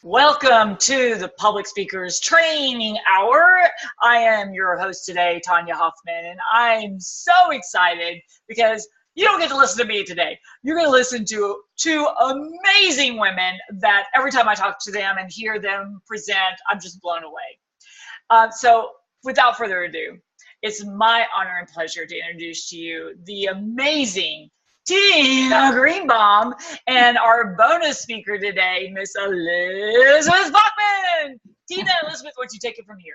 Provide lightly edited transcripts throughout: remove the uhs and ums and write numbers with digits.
Welcome to the Public Speakers Training Hour. I am your host today, Tanya Huffman, and I'm so excited because you don't get to listen to me today. You're going to listen to two amazing women that every time I talk to them and hear them present, I'm just blown away. So without further ado, it's my honor and pleasure to introduce to you the amazing Tina Greenbaum and our bonus speaker today, Miss Elizabeth Bachman. Tina, Elizabeth, why don't you take it from here?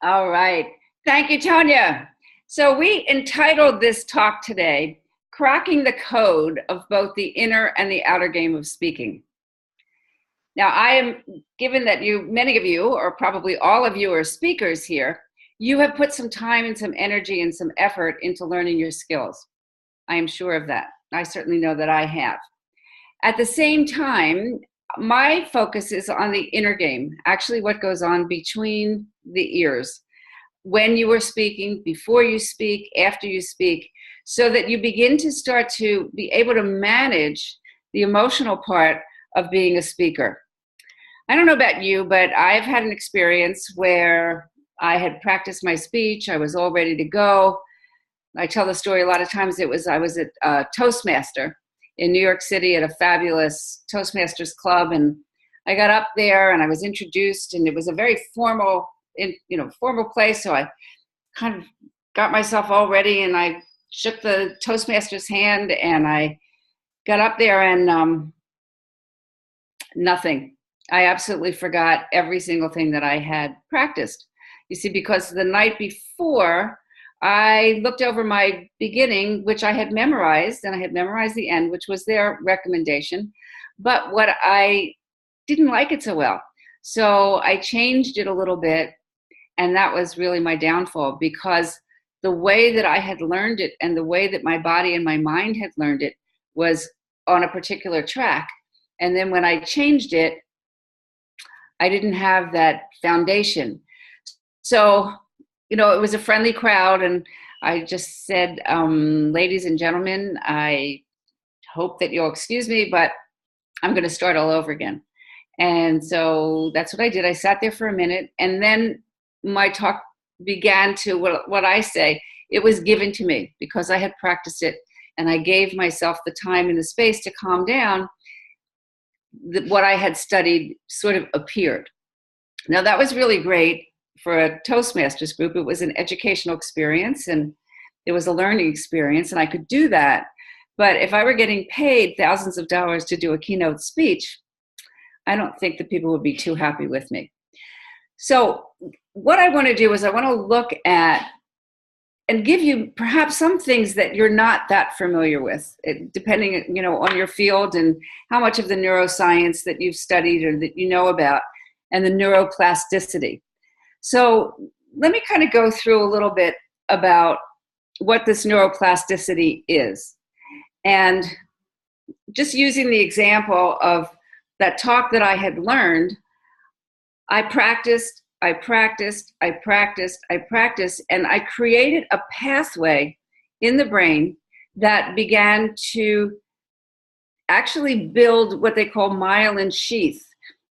All right. Thank you, Tanya. So we entitled this talk today, Cracking the Code of Both the Inner and the Outer Game of Speaking. Now, I am, given that many of you, or probably all of you are speakers here, you have put some time and some energy and some effort into learning your skills. I am sure of that. I certainly know that I have. At the same time, my focus is on the inner game, actually what goes on between the ears, when you are speaking, before you speak, after you speak, so that you begin to start to be able to manage the emotional part of being a speaker. I don't know about you, but I've had an experience where I had practiced my speech, I was all ready to go. I tell the story a lot of times. I was at Toastmaster in New York City at a fabulous Toastmasters club, and I got up there and I was introduced, and it was a very formal place. So I kind of got myself all ready, and I shook the Toastmaster's hand, and I got up there, and nothing. I absolutely forgot every single thing that I had practiced. You see, because the night before, I looked over my beginning, which I had memorized, and I had memorized the end, which was their recommendation. But what I didn't like it so well. So I changed it a little bit, and that was really my downfall, because the way that I had learned it and the way that my body and my mind had learned it was on a particular track. And then when I changed it, I didn't have that foundation. So it was a friendly crowd, and I just said, ladies and gentlemen, I hope that you'll excuse me, but I'm going to start all over again. And so that's what I did. I sat there for a minute, and then my talk began to, what I say, it was given to me because I had practiced it, and I gave myself the time and the space to calm down. What I had studied sort of appeared. Now, that was really great. For a Toastmasters group, it was an educational experience, and it was a learning experience, and I could do that. But if I were getting paid thousands of dollars to do a keynote speech, I don't think the people would be too happy with me. So what I want to do is I want to look at and give you perhaps some things that you're not that familiar with, depending on your field and how much of the neuroscience that you've studied or that you know about, and the neuroplasticity. So let me kind of go through a little bit about what this neuroplasticity is. And just using the example of that talk that I had learned, I practiced, and I created a pathway in the brain that began to actually build what they call myelin sheath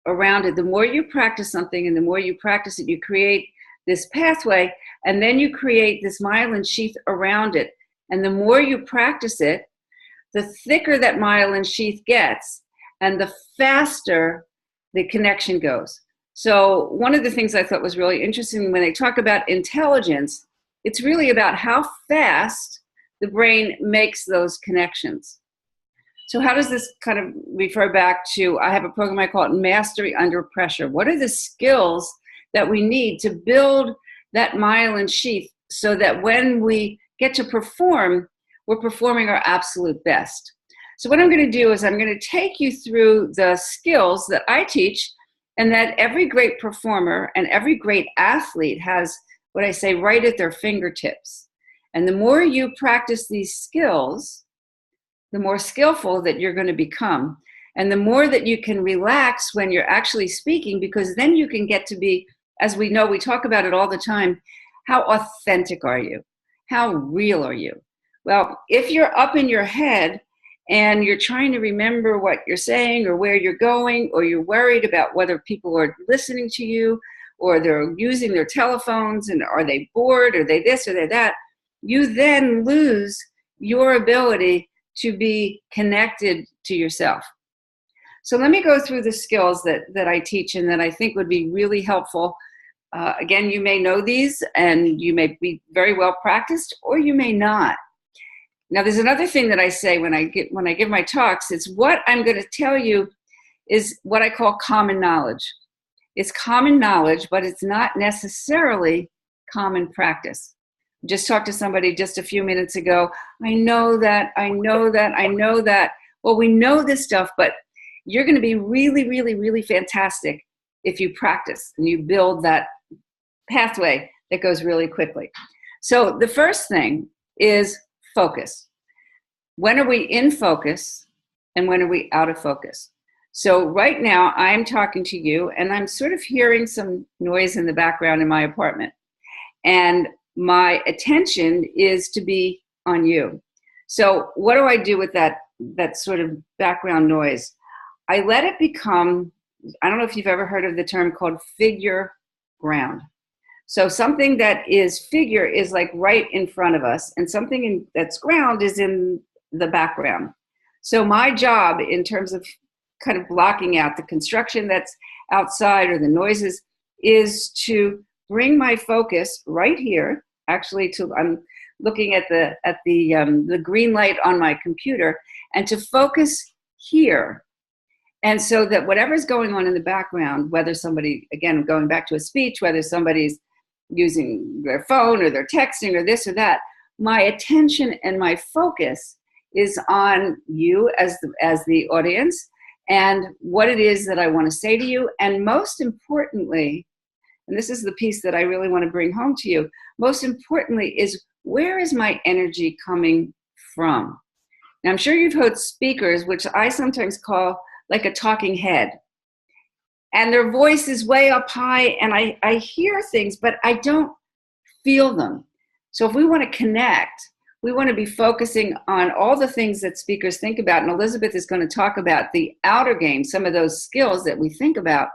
around it. The more you practice something and the more you practice it, you create this pathway, and then you create this myelin sheath around it. And the more you practice it, the thicker that myelin sheath gets, and the faster the connection goes. So one of the things I thought was really interesting when they talk about intelligence, it's really about how fast the brain makes those connections. So how does this kind of refer back to, I have a program I call it Mastery Under Pressure. What are the skills that we need to build that myelin sheath so that when we get to perform, we're performing our absolute best? So what I'm going to do is I'm going to take you through the skills that I teach and that every great performer and every great athlete has, what I say, right at their fingertips. And the more you practice these skills, the more skillful that you're going to become. And the more that you can relax when you're actually speaking, because then you can get to be, as we know, we talk about it all the time, how authentic are you? How real are you? Well, if you're up in your head and you're trying to remember what you're saying or where you're going, or you're worried about whether people are listening to you or they're using their telephones and are they bored, or they this or they that, you then lose your ability to be connected to yourself. So let me go through the skills that I teach and that I think would be really helpful. Again, you may know these and you may be very well practiced, or you may not. Now, there's another thing that I say when I give my talks. It's what I'm going to tell you is what I call common knowledge. It's common knowledge, but it's not necessarily common practice. Just talked to somebody just a few minutes ago. I know that. Well, we know this stuff, but you're going to be really, really, really fantastic if you practice and you build that pathway that goes really quickly. So the first thing is focus. When are we in focus and when are we out of focus? So right now I'm talking to you and I'm sort of hearing some noise in the background in my apartment. And my attention is to be on you. So what do I do with that sort of background noise? I let it become, I don't know if you've ever heard of the term called figure ground. So something that is figure is like right in front of us, and something that's ground is in the background. So my job in terms of kind of blocking out the construction that's outside or the noises is to bring my focus right here. Actually, I'm looking at the green light on my computer, and to focus here. And so that whatever's going on in the background, whether somebody, again, going back to a speech, whether somebody's using their phone or they're texting or this or that, my attention and my focus is on you as the audience and what it is that I want to say to you. And most importantly, and this is the piece that I really want to bring home to you, most importantly is, where is my energy coming from? Now, I'm sure you've heard speakers, which I sometimes call like a talking head. And their voice is way up high, and I hear things, but I don't feel them. So if we want to connect, we want to be focusing on all the things that speakers think about. And Elizabeth is going to talk about the outer game, some of those skills that we think about.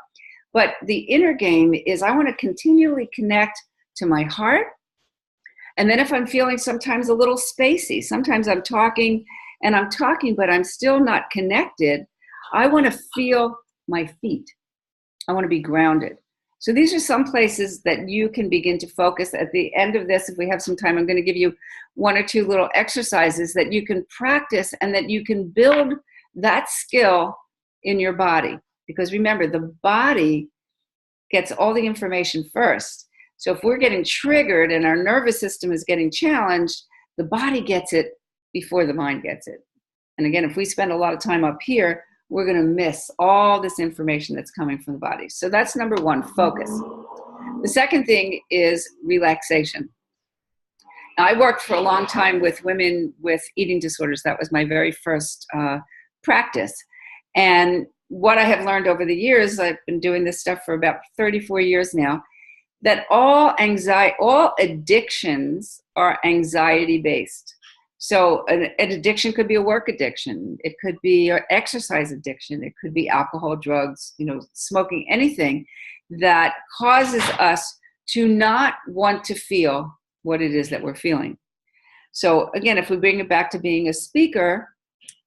But the inner game is, I want to continually connect to my heart. And then if I'm feeling sometimes a little spacey, sometimes I'm talking, but I'm still not connected, I want to feel my feet. I want to be grounded. So these are some places that you can begin to focus. At the end of this, if we have some time, I'm going to give you one or two little exercises that you can practice and that you can build that skill in your body. Because remember, the body gets all the information first. So if we're getting triggered and our nervous system is getting challenged, the body gets it before the mind gets it. And again, if we spend a lot of time up here, we're going to miss all this information that's coming from the body. So that's number one, focus. The second thing is relaxation. Now, I worked for a long time with women with eating disorders. That was my very first practice. And what I have learned over the years, I've been doing this stuff for about 34 years now, that all addictions are anxiety-based. So an addiction could be a work addiction. It could be an exercise addiction. It could be alcohol, drugs, smoking, anything that causes us to not want to feel what it is that we're feeling. So again, if we bring it back to being a speaker,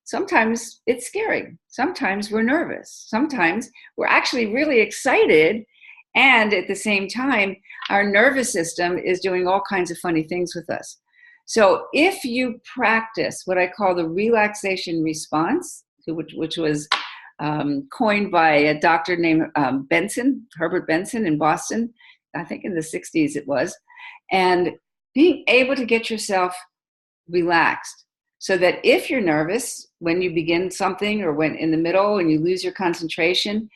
sometimes it's scary. Sometimes we're nervous. Sometimes we're actually really excited. And at the same time, our nervous system is doing all kinds of funny things with us. So if you practice what I call the relaxation response, which was coined by a doctor named Herbert Benson in Boston, I think in the 60s it was, and being able to get yourself relaxed so that if you're nervous when you begin something or when in the middle and you lose your concentration,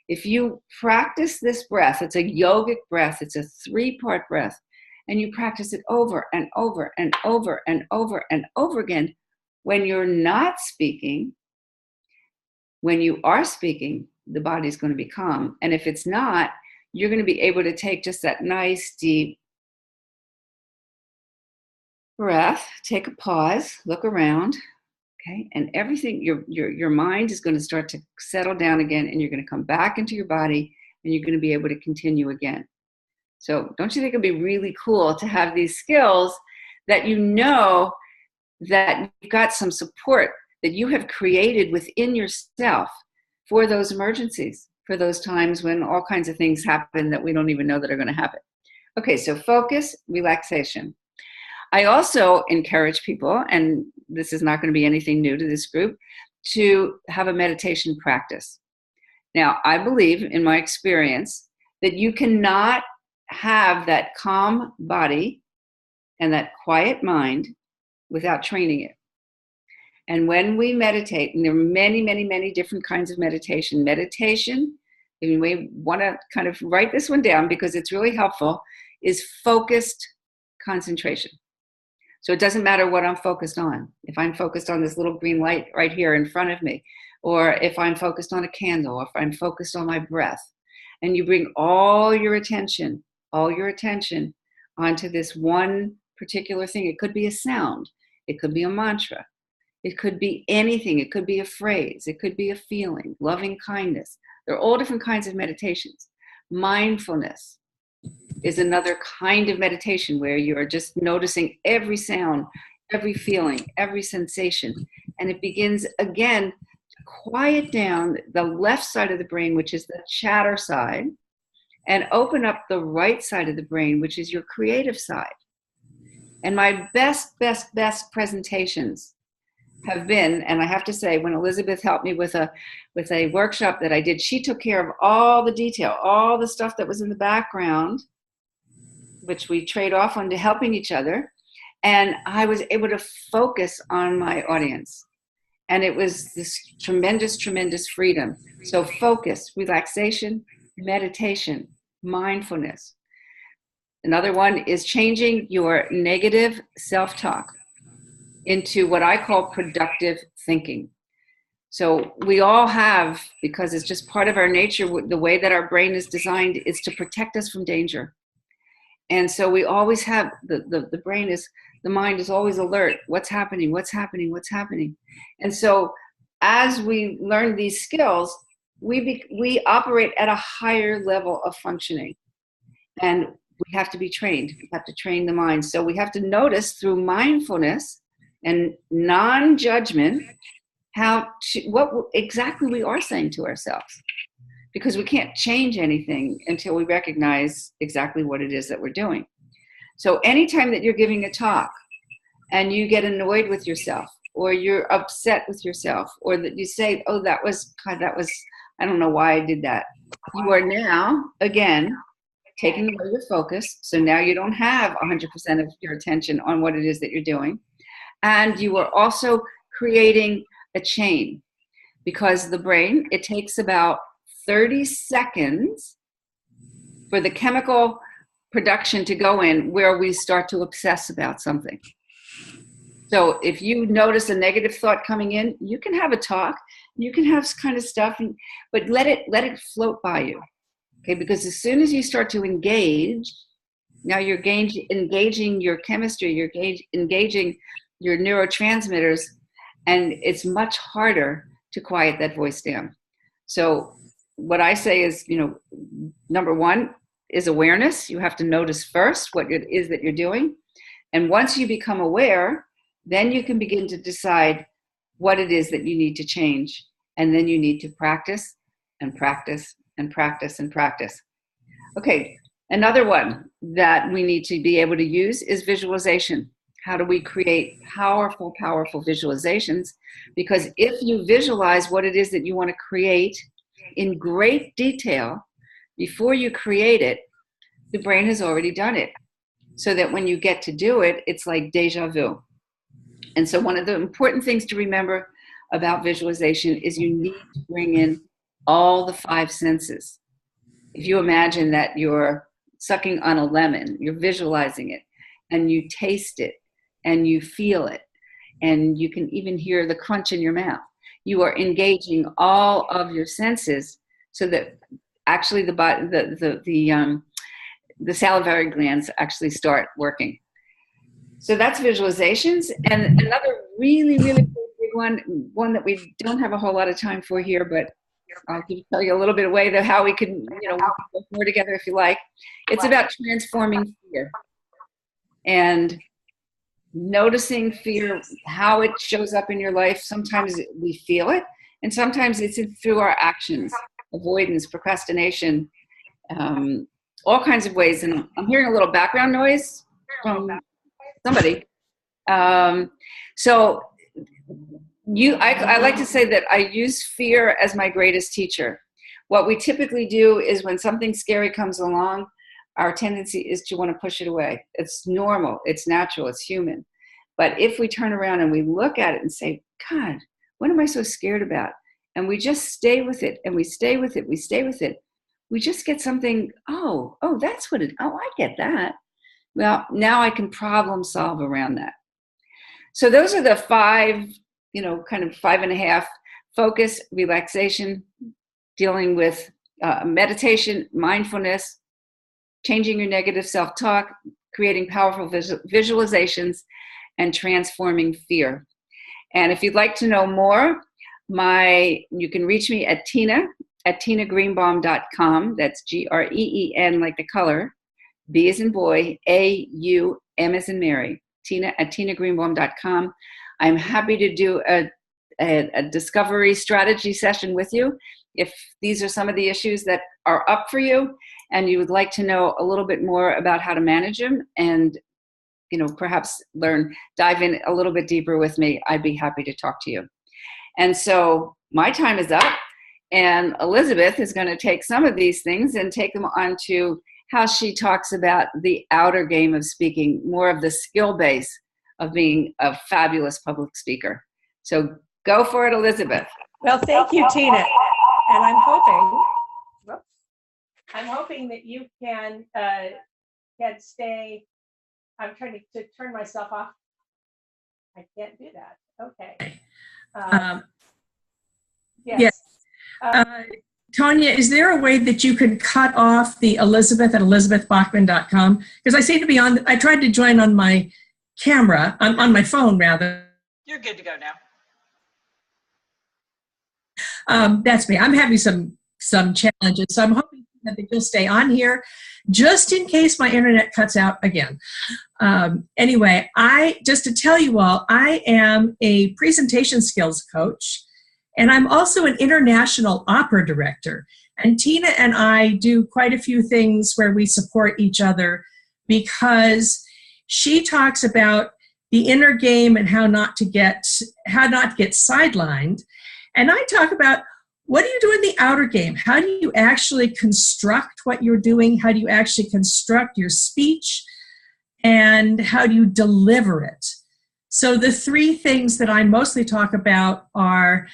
if you practice this breath, it's a yogic breath, it's a 3-part breath, and you practice it over and over and over and over and over again. When you're not speaking, when you are speaking, the body's going to be calm. And if it's not, you're going to be able to take just that nice, deep breath, take a pause, look around, Okay, and everything, your mind is going to start to settle down again, and you're going to come back into your body, and you're going to be able to continue again. So don't you think it'd be really cool to have these skills that you know that you've got some support that you have created within yourself for those emergencies, for those times when all kinds of things happen that we don't even know that are going to happen. Okay, so focus, relaxation. I also encourage people, and this is not going to be anything new to this group, to have a meditation practice. Now, I believe in my experience that you cannot have that calm body and that quiet mind without training it. And when we meditate, and there are many, many, many different kinds of meditation. Meditation, and you may want to kind of write this one down because it's really helpful, is focused concentration. So it doesn't matter what I'm focused on. If I'm focused on this little green light right here in front of me, or if I'm focused on a candle, or if I'm focused on my breath, and you bring all your attention onto this one particular thing. It could be a sound. It could be a mantra. It could be anything. It could be a phrase. It could be a feeling, loving kindness. There are all different kinds of meditations. Mindfulness is another kind of meditation where you are just noticing every sound, every feeling, every sensation. And it begins again to quiet down the left side of the brain, which is the chatter side, and open up the right side of the brain, which is your creative side. And my best presentations have been, and I have to say, when Elizabeth helped me with a workshop that I did, she took care of all the detail, all the stuff that was in the background, which we trade off on to helping each other. And I was able to focus on my audience. And it was this tremendous, tremendous freedom. So focus, relaxation, meditation, mindfulness. Another one is changing your negative self-talk into what I call productive thinking. So we all have, because it's just part of our nature, the way that our brain is designed is to protect us from danger. And so we always have, the mind is always alert. What's happening? What's happening? What's happening? And so as we learn these skills, we operate at a higher level of functioning. And we have to be trained. We have to train the mind. So we have to notice through mindfulness and non-judgment what exactly we are saying to ourselves. Because we can't change anything until we recognize exactly what it is that we're doing. So anytime that you're giving a talk and you get annoyed with yourself, or you're upset with yourself, or that you say, oh, that was, I don't know why I did that. You are now, again, taking away your focus. So now you don't have 100% of your attention on what it is that you're doing. And you are also creating a chain, because the brain, it takes about 30 seconds for the chemical production to go in where we start to obsess about something. So if you notice a negative thought coming in, you can have a talk, you can have kind of stuff, but let it float by you. Okay, because as soon as you start to engage, now you're engaging your chemistry, you're engaging your neurotransmitters, and it's much harder to quiet that voice down. So what I say is, number one is awareness. You have to notice first what it is that you're doing. And once you become aware, then you can begin to decide what it is that you need to change. And then you need to practice and practice and practice and practice. Okay, another one that we need to be able to use is visualization. How do we create powerful, powerful visualizations? Because if you visualize what it is that you want to create in great detail before you create it, the brain has already done it. So that when you get to do it, it's like deja vu. And so one of the important things to remember about visualization is you need to bring in all the five senses. If you imagine that you're sucking on a lemon, you're visualizing it, and you taste it, and you feel it, and you can even hear the crunch in your mouth. You are engaging all of your senses so that actually the salivary glands actually start working. So that's visualizations. And another really, really big one that we don't have a whole lot of time for here, but I'll tell you a little bit of way that how we can, we can work more together if you like. It's about transforming fear and noticing fear, how it shows up in your life. Sometimes we feel it, and sometimes it's through our actions, avoidance, procrastination, all kinds of ways. And I'm hearing a little background noise from somebody. So I like to say that I use fear as my greatest teacher. What we typically do is when something scary comes along, our tendency is to want to push it away. It's normal, it's natural, it's human. But if we turn around and we look at it and say, God, what am I so scared about? And we just stay with it, and we stay with it, we stay with it. We just get something, oh, that's what I get that. Well, now I can problem solve around that. So those are the 5, kind of 5.5: focus, relaxation, dealing with meditation, mindfulness, changing your negative self-talk, creating powerful visualizations, and transforming fear. And if you'd like to know more, you can reach me at tinagreenbaum.com. That's Green like the color, B as in boy, AUM as in Mary. Tina at tinagreenbaum.com. I'm happy to do a discovery strategy session with you if these are some of the issues that are up for you and you would like to know a little bit more about how to manage them and perhaps dive in a little bit deeper with me. I'd be happy to talk to you. And so my time is up, and Elizabeth is going to take some of these things and take them on to how she talks about the outer game of speaking, more of the skill base of being a fabulous public speaker. So go for it, Elizabeth. Well, thank you, Tina. And I'm hoping that you can stay. I'm trying to turn myself off. I can't do that. Okay. Yes. Tanya, is there a way that you could cut off the Elizabeth at elizabethbachman.com? Because I seem to be I tried to join on my camera, on my phone rather. You're good to go now. That's me. I'm having some challenges, so I'm hoping that you'll stay on here just in case my internet cuts out again. Anyway, just to tell you all, I am a presentation skills coach, and I'm also an international opera director. And Tina and I do quite a few things where we support each other because she talks about the inner game and how not to get sidelined. And I talk about what do you do in the outer game? How do you actually construct what you're doing? How do you actually construct your speech? And how do you deliver it? So the 3 things that I mostly talk about are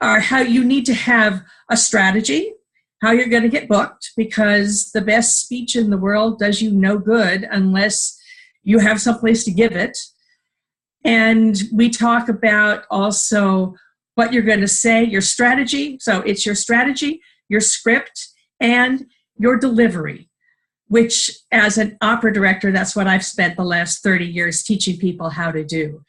how you need to have a strategy, how you're going to get booked, because the best speech in the world does you no good unless you have someplace to give it. And we talk about also what you're going to say, your strategy. So it's your strategy, your script, and your delivery, which as an opera director, that's what I've spent the last 30 years teaching people how to do.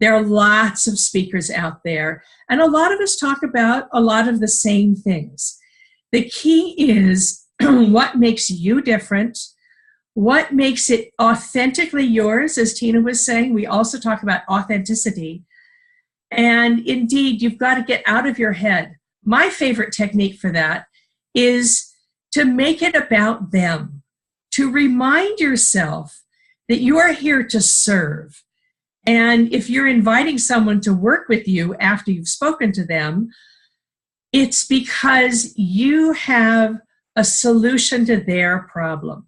There are lots of speakers out there, and a lot of us talk about a lot of the same things. The key is what makes you different, what makes it authentically yours, as Tina was saying. We also talk about authenticity. And indeed, you've got to get out of your head. My favorite technique for that is to make it about them, to remind yourself that you are here to serve. And if you're inviting someone to work with you after you've spoken to them, it's because you have a solution to their problem.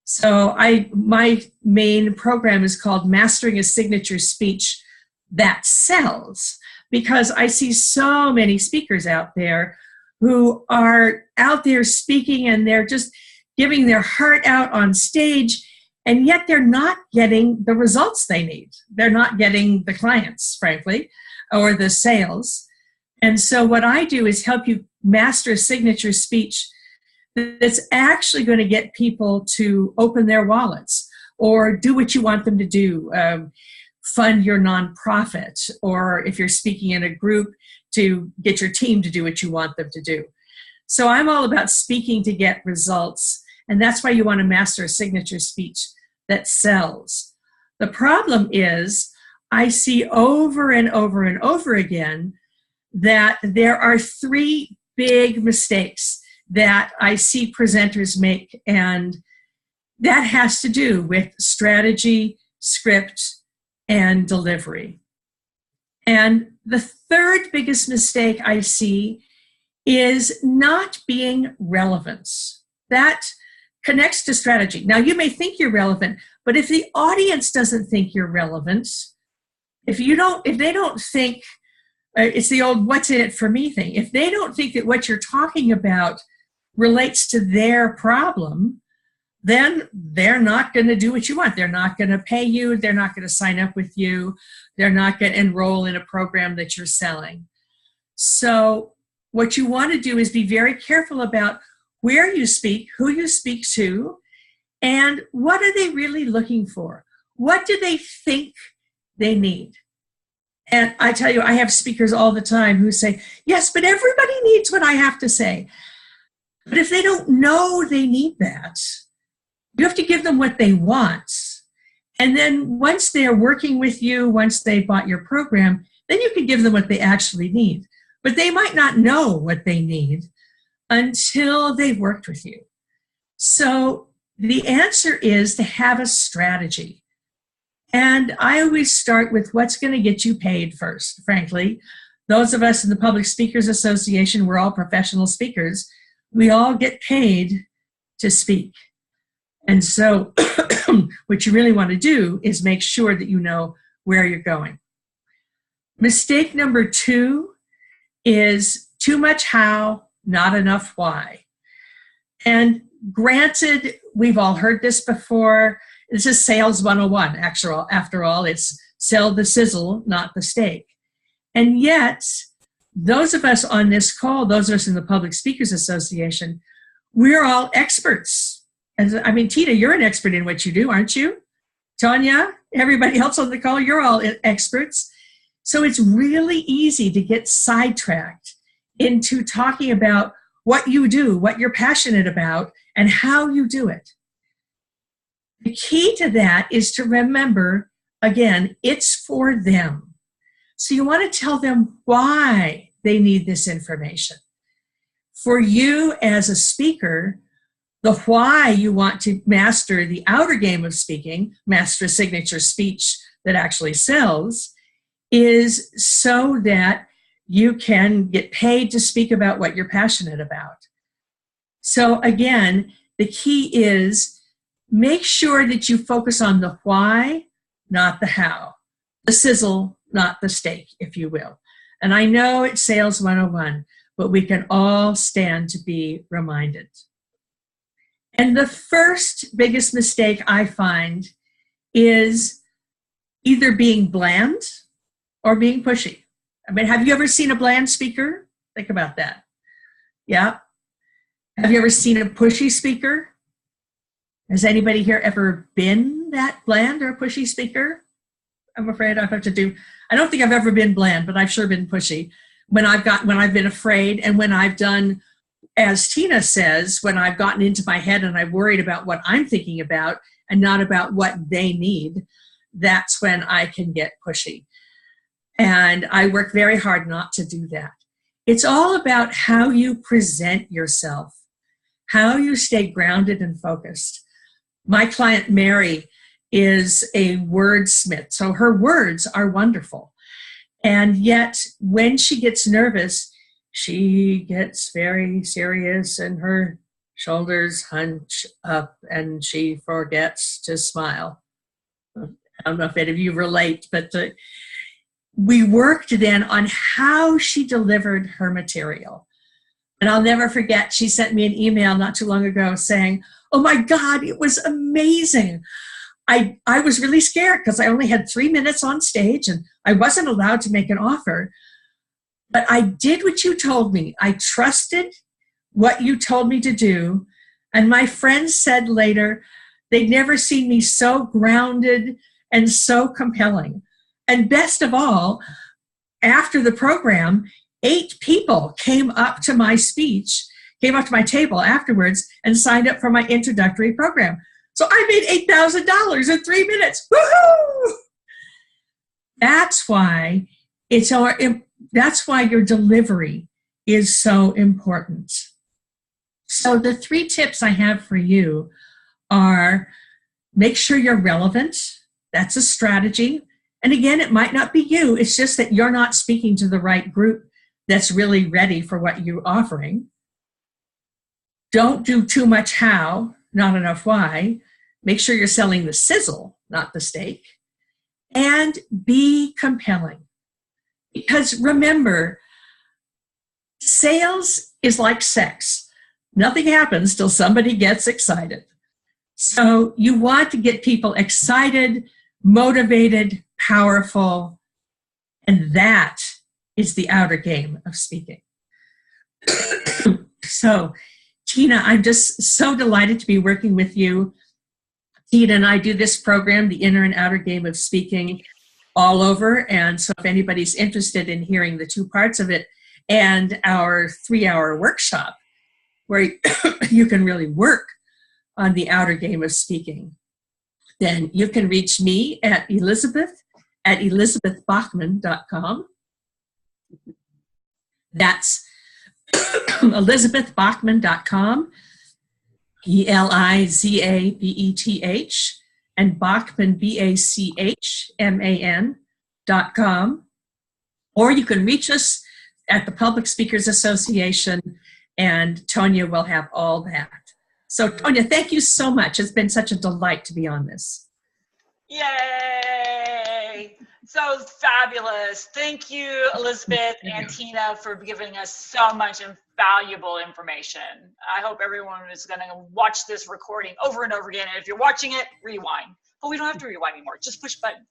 So my main program is called Mastering a Signature Speech That Sells, because I see so many speakers out there who are out there speaking and they're just giving their heart out on stage, and yet they're not getting the results they need. They're not getting the clients, frankly, or the sales. And so what I do is help you master a signature speech that's actually going to get people to open their wallets or do what you want them to do. fund your nonprofit, or if you're speaking in a group, to get your team to do what you want them to do. So I'm all about speaking to get results, and that's why you want to master a signature speech that sells. The problem is, I see over and over and over again that there are three big mistakes that I see presenters make, and that has to do with strategy, script, and delivery. And the third biggest mistake I see is not being relevant. That connects to strategy. Now, you may think you're relevant, but if the audience doesn't think you're relevant, if they don't think, it's the old what's in it for me thing. If they don't think that what you're talking about relates to their problem, then they're not going to do what you want. They're not going to pay you. They're not going to sign up with you. They're not going to enroll in a program that you're selling. So what you want to do is be very careful about where you speak, who you speak to, and what are they really looking for? What do they think they need? And I tell you, I have speakers all the time who say, yes, but everybody needs what I have to say. But if they don't know they need that, you have to give them what they want. And then once they're working with you, once they bought your program, then you can give them what they actually need. But they might not know what they need until they've worked with you. So the answer is to have a strategy. And I always start with what's going to get you paid first, frankly. Those of us in the Public Speakers Association, we're all professional speakers. We all get paid to speak. And so what you really want to do is make sure that you know where you're going. Mistake number 2 is too much how, not enough why. And granted, we've all heard this before. This is sales 101, after all. It's sell the sizzle, not the steak. And yet, those of us on this call, those of us in the Public Speakers Association, we're all experts. I mean, Tina, you're an expert in what you do, aren't you? Tanya, everybody else on the call, you're all experts. So it's really easy to get sidetracked into talking about what you do, what you're passionate about, and how you do it. The key to that is to remember, again, it's for them. So you want to tell them why they need this information. For you as a speaker, the why you want to master the outer game of speaking, master a signature speech that actually sells, is so that you can get paid to speak about what you're passionate about. So again, the key is make sure that you focus on the why, not the how. The sizzle, not the steak, if you will. And I know it's Sales 101, but we can all stand to be reminded. And the first biggest mistake I find is either being bland or being pushy. I mean, have you ever seen a bland speaker? Think about that. Yeah. Have you ever seen a pushy speaker? Has anybody here ever been that bland or pushy speaker? I'm afraid I have to do, I don't think I've ever been bland, but I've sure been pushy. When I've been afraid, and when I've done, as Tina says, when I've gotten into my head and I've worried about what I'm thinking about and not about what they need, that's when I can get pushy. And I work very hard not to do that. It's all about how you present yourself, how you stay grounded and focused. My client, Mary, is a wordsmith, so her words are wonderful. And yet, when she gets nervous, she gets very serious and her shoulders hunch up and she forgets to smile. I don't know if any of you relate, but we worked then on how she delivered her material. And I'll never forget, she sent me an email not too long ago saying, oh my God, it was amazing. I was really scared because I only had 3 minutes on stage and I wasn't allowed to make an offer. But I did what you told me. I trusted what you told me to do. And my friends said later, they'd never seen me so grounded and so compelling. And best of all, after the program, 8 people came up to my speech, came up to my table afterwards and signed up for my introductory program. So I made $8,000 in 3 minutes. Woohoo! That's why that's why your delivery is so important. So the 3 tips I have for you are: make sure you're relevant. That's a strategy. And again, it might not be you. It's just that you're not speaking to the right group that's really ready for what you're offering. Don't do too much how, not enough why. Make sure you're selling the sizzle, not the steak. And be compelling. Because remember, sales is like sex. Nothing happens till somebody gets excited. So you want to get people excited, motivated, powerful, and that is the outer game of speaking. So, Tina, I'm just so delighted to be working with you. Tina and I do this program, the inner and outer game of speaking, all over. And so if anybody's interested in hearing the 2 parts of it and our 3-hour workshop where you can really work on the outer game of speaking, then you can reach me at elizabethbachman.com. That's elizabethbachman.com, ELIZABETH, and Bachman, BACHMAN.com. Or you can reach us at the Public Speakers Association, and Tonya will have all that. So, Tonya, thank you so much. It's been such a delight to be on this. Yay! So fabulous. Thank you, Elizabeth and Tina, for giving us so much valuable information. I hope everyone is going to watch this recording over and over again. And if you're watching it, rewind. But we don't have to rewind anymore. Just push button.